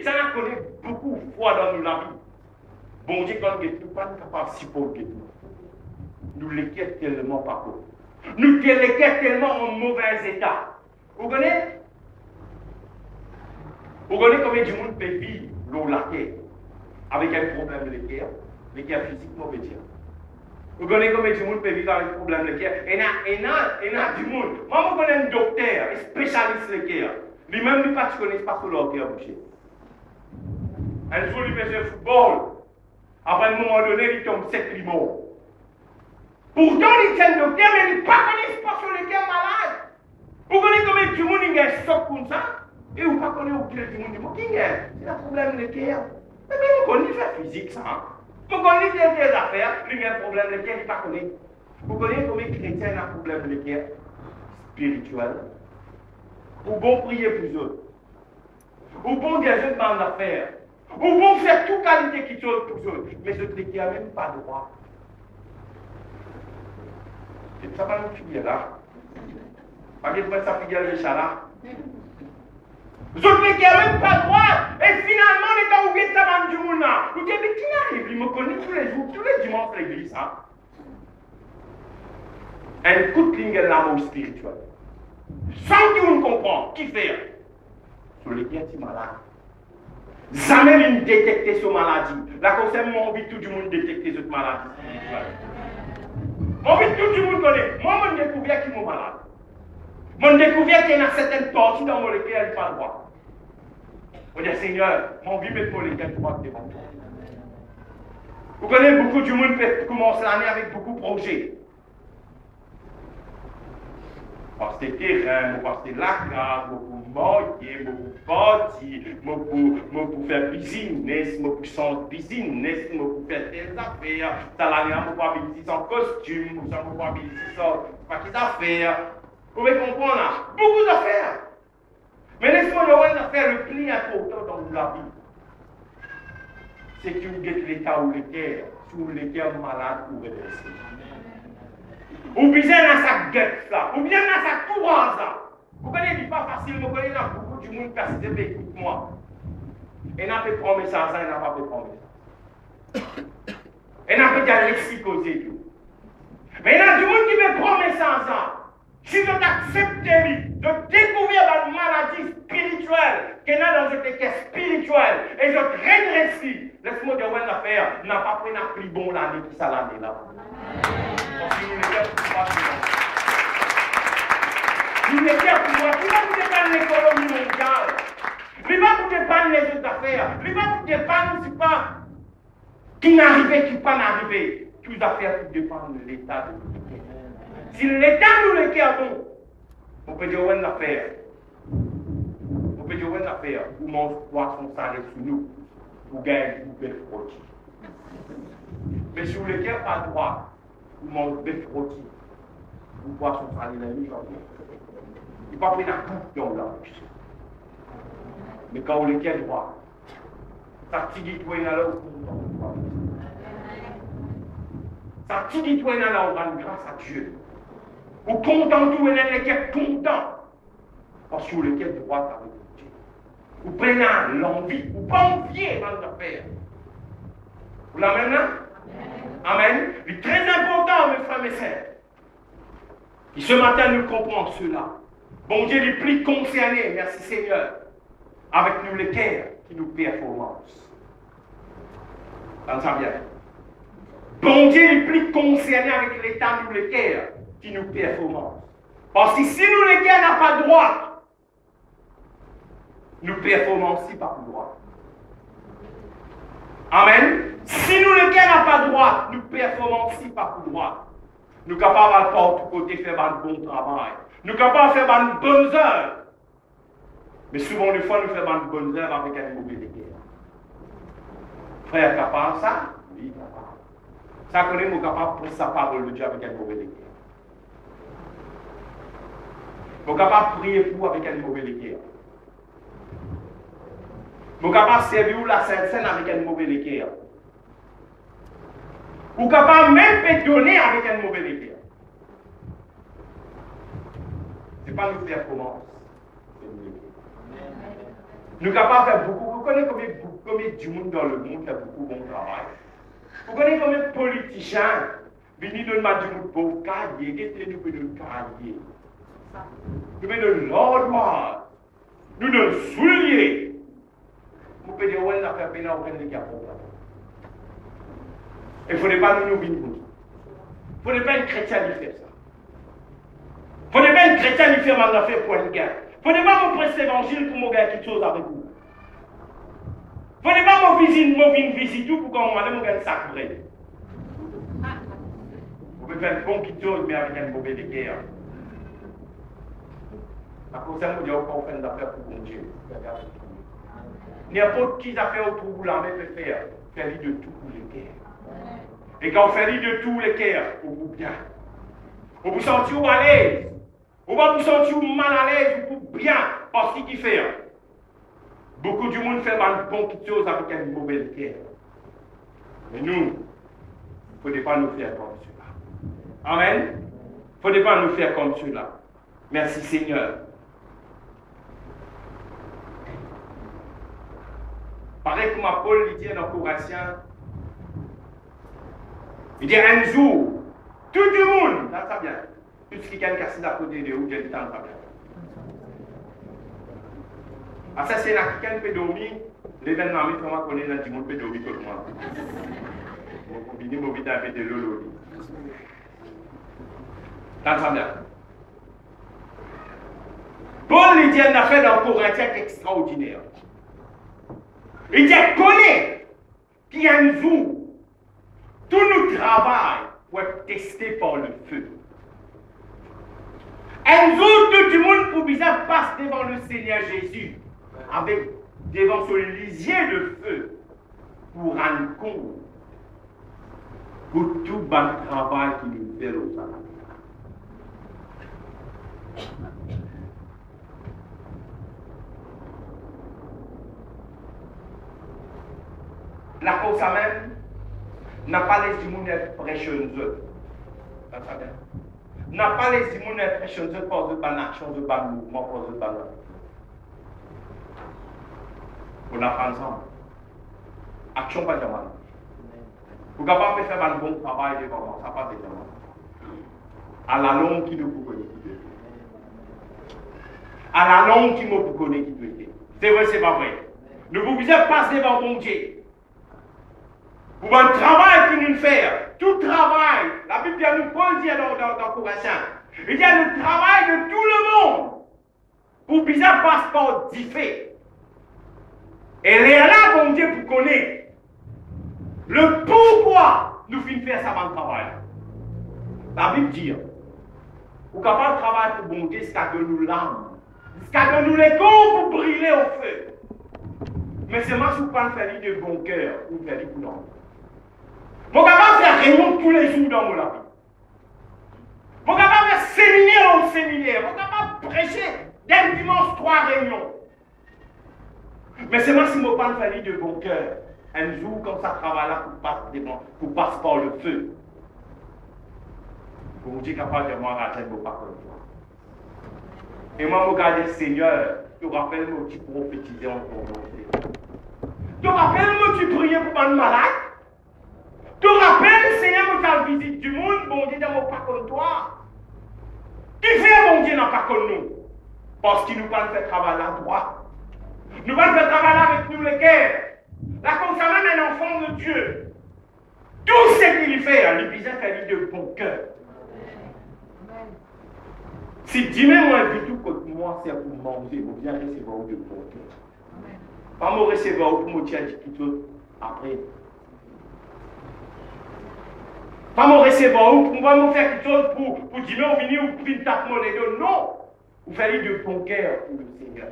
Ça n'a connu beaucoup de fois dans la vie. Bon Dieu, quand nous pas capable de supporter nous l'équipe tellement pas beau. Nous l'équipe tellement en mauvais état. Vous connaissez? Vous connaissez combien de monde peut vivre l'eau la terre avec un problème de cœur, physique mauvais dire. Vous connaissez combien de monde peut vivre avec un problème de cœur? Et il y a du monde. Moi, je connais un docteur, un spécialiste de cœur. Lui-même, il ne connaît pas sur leur cœur bouché. Un jour, il fait un football. Après un moment donné, il tombe sec, il mort. Pourtant, il tient le docteur, mais il ne connaît pas sur le cœur malade. Vous connaissez combien de monde il y a un choc comme ça? Et vous ne connaissez pas aucun du monde. C'est un problème de cœur. Mais vous connaissez la physique, ça. Vous connaissez des affaires, il y a un problème de cœur, il ne connaît pas. Vous connaissez combien de chrétiens ont un problème de cœur spirituel? Ou bon prier pour eux. Ou bon dire une bande d'affaires. Ou bon faire toute qualité qui sont pour eux. Mais ce qui n'a même pas droit. Et ça va nous finir là. Pas qu'il ça finir le chat là. Vous autres qui n'avez même pas droit. Et finalement, les gars, vous êtes ça du monde là. Vous dites, mais qui arrive? Il me connaît tous les jours, tous les dimanches à l'église. Hein? Un coup de ligne de l'amour spirituel. Sans que vous ne compreniez, qui fait? Sur les qui sont malades. Jamais ils ne détectent cette maladie. Là, comme ça, moi, envie tout le monde détecter cette maladie spirituelle. Moi, envie tout le monde connaît. Moi, je découvert qui est malade. Je découvert qu'il y a certaines parties dans mon lesquelles elle n'est pas droit. Je dis, Seigneur, mon vie met mon lesquelles droit devant toi. Vous connaissez beaucoup du monde qui commence l'année avec beaucoup de projets. Parce que terrain, parce que la carte, beaucoup manger, beaucoup partir, beaucoup faire business, beaucoup changer business, beaucoup faire des affaires, salarié, beaucoup habiliter son costume, beaucoup habiliter son paquet d'affaires. Vous pouvez comprendre là? Beaucoup d'affaires. Mais laissez-moi dire une affaire le plus important dans la vie. C'est que vous êtes l'état ou l'équerre, sur l'équerre malade ou redressé. Ou bien dans sa guette là, ou bien dans sa courage là. Vous connaissez, pas facile, vous connaissez beaucoup du monde qui a cité, écoute-moi. Et n'a pas prendre message, et n'a pas prendre message. Et n'a pas dire l'expliquer tout. Mais il y a du monde qui veut prendre message là. Si vous acceptez de découvrir la maladie spirituelle qu'il y a dans votre équerre spirituelle et de redresser, laisse-moi dire une affaire, n'a pas pris un plus bon l'année qui ça l'année là. Il n'est pas pour moi, il va vous dépendre l'économie mondiale, il va vous dépendre les autres affaires, il va vous dépendre, c'est pas qui n'arrive, qui pas n'arrive. Toutes les affaires qui dépendent de l'état de l'équerre. Si l'état nous l'équerre bon, on peut dire une affaire. On peut dire une affaire où mon poisson s'arrête sur nous, pour gagner une belle frottis. Mais sur l'équerre pas droit, où mon belle frottis, où poisson s'arrête la nuit, il ne va pas prendre un coup dans la bouche. Mais quand on l'équerre droit, ça dit toi il y a là où ça dit toi il y a là où grâce à Dieu. Ou content tout et l'équerre content. Parce que l'équerre droit avec Dieu. Ou prenez l'envie, ou pas envier dans l'affaire. Vous l'avez là? Amen. C'est très important, mes frères et sœurs. Et ce matin, nous comprenons cela. Bon Dieu, les plus concernés, merci Seigneur, avec nous l'équerre qui nous performance. Ça bien. Bon Dieu, les plus concernés avec l'état nous l'équerre qui nous performance. Parce que si nous l'équerre n'a pas droit, nous performons aussi par droit. Amen. Si nous l'équerre n'a pas droit, nous performons aussi par droit. Nous sommes capables de par tout côté faire un bon travail. Nous sommes capables de faire une bonne heure. Mais souvent, des fois, nous faisons une bonne heure avec un mauvais équerre. Frère, capable ça? Oui, capable. Ça connaît, nous sommes capables de prendre sa parole de Dieu avec un mauvais équerre. Nous sommes capables de prier pour avec un mauvais équerre. Nous sommes capables de servir la Sainte Seine avec un mauvais équerre. Nous sommes capables même de donner avec un mauvais équerre. Ce n'est pas une performance. Nous sommes capables de faire beaucoup. Vous connaissez du monde dans le monde fait beaucoup de bon travail. Vous connaissez combien de politiciens viennent de ma du monde pour cahier, qui était nous de cahier. Nous de l'ordre, nous de souliers. Vous pouvez dire, ouais, on a fait peine à aucun des cas. Il ne faudrait pas nous venir. Il ne faudrait pas un chrétien qui fait ça. Il ne faudrait pas un chrétien qui fait mal affaire pour une guerre. Il ne faudrait pas me prêcher l'évangile pour me gagner quelque chose avec vous. Il ne faudrait pas me visiter tout pour qu'on m'aille me gagner un sac de bread. Vous pouvez faire une bonne petite chose, mais avec un mauvais de guerre. À cause de ça, vous dites qu'on fait des affaires pour mon Dieu. N'importe qui affaires autour de l'armée peut faire. Faire de tout pour les guerres. Et quand on fait de tous les guerres, on vous bien. On vous sentit à l'aise. On va vous sentir mal à l'aise ou bien parce qu'il fait. Beaucoup du monde fait une bonne chose avec une mauvaise guerre. Mais nous, il ne faudrait pas nous faire comme cela. Amen. Il ne faudrait pas nous faire comme cela. Merci Seigneur. Pareil comme Paul il dit dans Corinthiens, il dit un jour, tout le monde, là ça vient, tout ce qui est cassé à côté de vous, j'ai le temps, ça vient. Ah ça c'est là quelqu'un peut dormir, l'événement, mais comment connaître dans le monde peut dormir tout le monde. Vous venez me vider avec de l'eau. Là ça vient. Paul il dit une affaire dans Corinthiens extraordinaire. Il dit, connais qu'il y a un jour, tout notre travail pour être testé par le feu. Un jour, tout le monde pour bizarre passe devant le Seigneur Jésus, avec devant son lisier de feu, pour rendre compte pour tout le travail qu'il nous fait au salaire. La cause même n'a pas les immunes prêcheuses. N'a pas les immunes prêcheuses pour de bonnes actions, de bonnes mouvements, pour de bonnes. On a pas ensemble. Action pas jamais. Vous n'avez pas faire un bon travail devant moi, ça passe déjà. À la longue qui nous connaît. À la longue qui nous connaît qui doit. C'est vrai, c'est pas vrai. Nous vous pouvez passer devant mon Dieu. Pour un travail que nous faisons, tout travail, la Bible dit à nous, Paul dit dans Corinthiens, il dit à nous travail de tout le monde, pour bizarre passeport différent. Et là, mon Dieu, pour connaître le pourquoi nous finissons faire ça dans le travail. La Bible dit, vous êtes capable de travailler pour bon Dieu, c'est qu'à nous l'âme, c'est qu'à nous les corps pour briller au feu. Mais c'est moi qui ne pas faire de bon cœur, ou faire du non. Je suis capable de faire réunion tous les jours dans mon vie. Je suis capable de faire séminaire au séminaire. Je suis capable de prêcher dès le dimanche 3 réunions. Mais c'est moi qui ne pas faire de bon cœur. Un jour, comme ça, travaille là pour passer par le feu. Pour vous dire capable de moi rater vos paroles. Et moi, je regarde le Seigneur. Tu rappelles-moi que tu prophétisais encore. Tu rappelles-moi que tu priais pour un malade. Tu rappelles, Seigneur, que tu as visite du monde, bon Dieu, dans mon pas comme toi. Qui fait bon Dieu dans pas comme nous? Parce qu'il nous va faire travailler à droite. Nous va faire travailler avec nous les guerres. Là, comme ça, même un enfant de Dieu. Tout ce qu'il fait, il vise à faire de bon cœur. Si dis-moi, moi, tout contre moi, c'est pour manger, vous bien recevoir de bon cœur. Pas me recevoir pour me dire quelque chose après. Pas me recevoir ou pour me faire quelque chose pour dire non, venir ou pour une tape monnaie. Non, vous faites de bon cœur pour le Seigneur.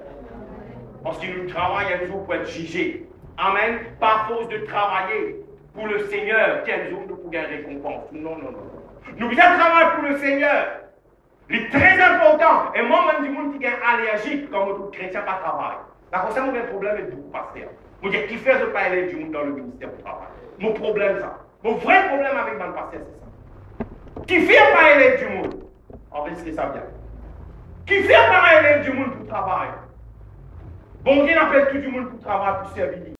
Parce qu'il nous travaille un jour pour être jugé. Amen. Pas force de travailler pour le Seigneur, qu'un jour nous pourrons gagner récompense. Non, non, non. Nous devons travailler pour le Seigneur. C'est très important. Et moi, même du monde qui est allergique, comme tout chrétien, pas travail. D'accord, ça, mon problème est beaucoup pasteur. Je dis, qui fait de pas aller du monde dans le ministère du travail? Mon problème, ça. Mon vrai problème avec mon pasteur, c'est ça. Qui fait pas aller du monde? En fait, c'est ça bien. Qui fait pas aller du monde pour travail? Bon Dieu appelle tout le monde pour travailler, pour servir.